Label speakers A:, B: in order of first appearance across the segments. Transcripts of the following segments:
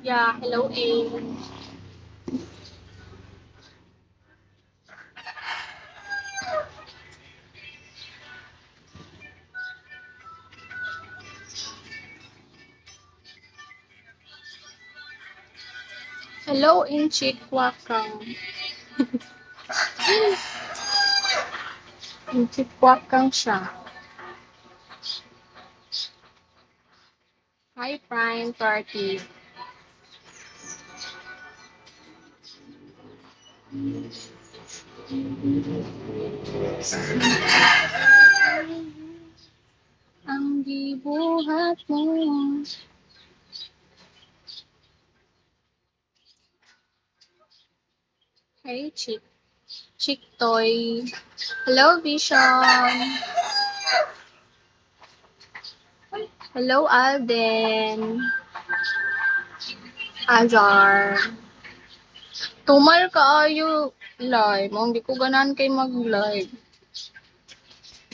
A: Yeah, hello A. Hello in Chikwakang. In Chikwakang siya. Hi Prime Party. Ang gibuhat mo. Hey Chick. Chick Toy. Hello Vision. Hello Alden. Azar. Tumal ka ayo live. Hindi ko ganan kay mag-live.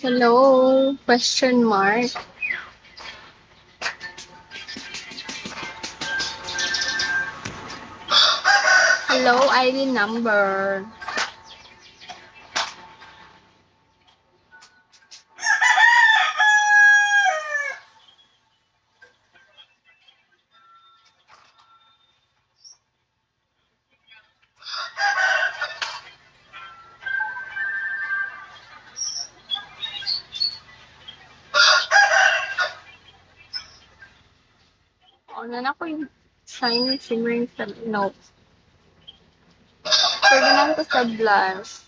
A: Hello? Question mark. Hello, ID number. Ano na ko yung shiny shimmering sa notes. Pwede lang to sa blush.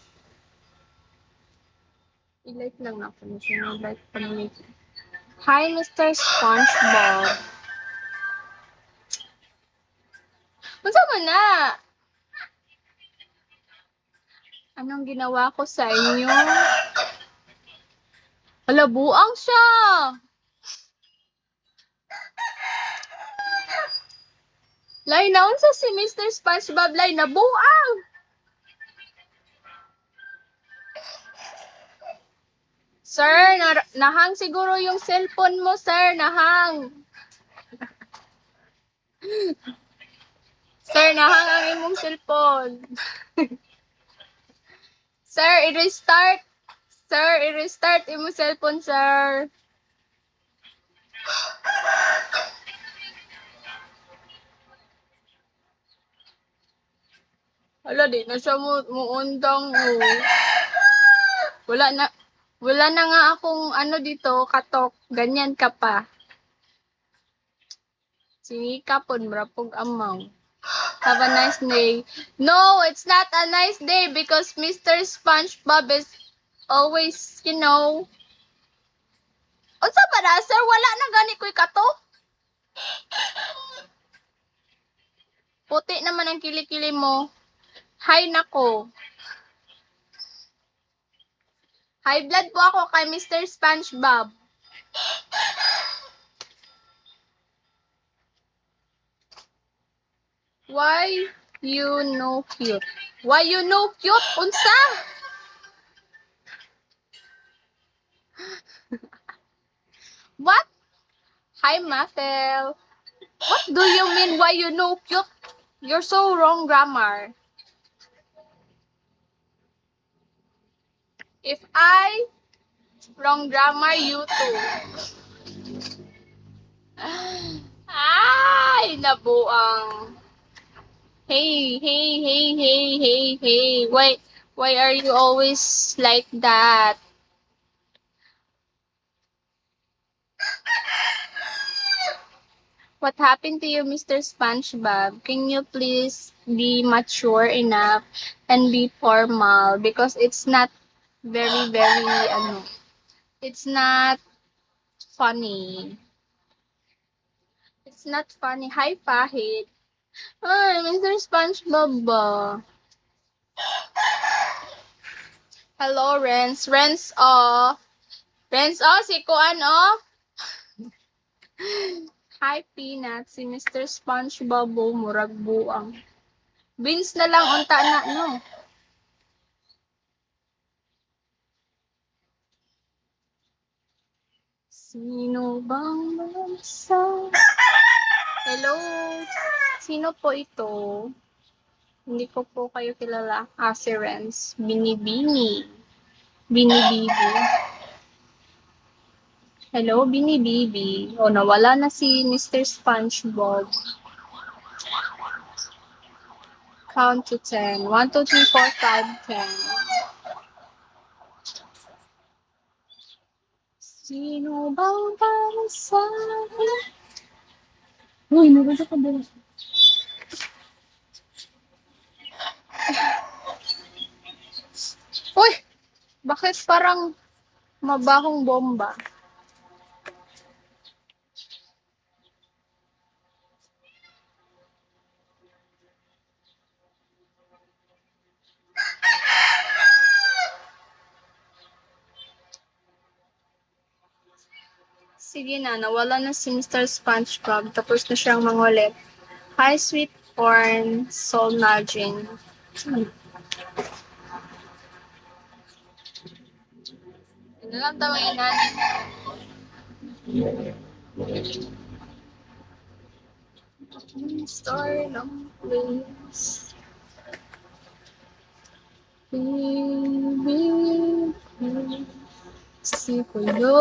A: I-like lang ako na siya. Like pag-make. Hi, Mr. SpongeBob. Masa mo na? Anong ginawa ko sa inyo? Wala, buang siya. Lay, naunsa si Mr. SpongeBob. Lay, nabuang. Sir, nahang siguro yung cellphone mo, sir. Nahang. Sir, nahang ang imong cellphone. Sir, i-restart. Sir, i-restart imong cellphone, sir. Hala, di na siya muundang. Oh. Wala na. Wala na nga akong ano dito, katok. Ganyan ka pa. Sige ka po, marapog amaw. Have a nice day. No, it's not a nice day because Mr. SpongeBob is always, unsa ba na, sir? Wala na gani ko'y katok. Puti naman ang kilikili mo. Hi nako. High blood po ako kay Mr. SpongeBob. Why you no cute? Why you no cute? Unsa? What? Hi, Mathel. What do you mean why you no cute? You're so wrong grammar. If I wrong grammar, you too. Ay, nabuang. Hey, hey, hey, hey, hey, hey. Why are you always like that? What happened to you, Mr. SpongeBob? Can you please be mature enough and be formal? Because it's not very, it's not funny. It's not funny. Hi, Pahit. Hi, Mr. SpongeBob ba? Hello, Renz. Renz, oh. Renz, oh, si Kuan, oh. Hi, Peanut. Si Mr. SpongeBob, oh, murag buang. Beans na lang unta na, no? Sino bang malamsa? Hello? Sino po ito? Hindi ko po kayo kilala. Ah, si Renz. Binibini. Binibibi. Hello, Binibibi. O, nawala na si Mr. SpongeBob. Count to 10. 1, 2, 3, 4, 5, 10. Sino bang para sa akin? Uy, nabasa ka ba? Uy, bakit parang mabahong bomba? Sige na, nawala na si Mr. SpongeBob. Tapos na siyang mangulit. Hi, sweet corn, soul nudging. Ano lang tawagin natin? Story ng place. Baby, si Kuyo.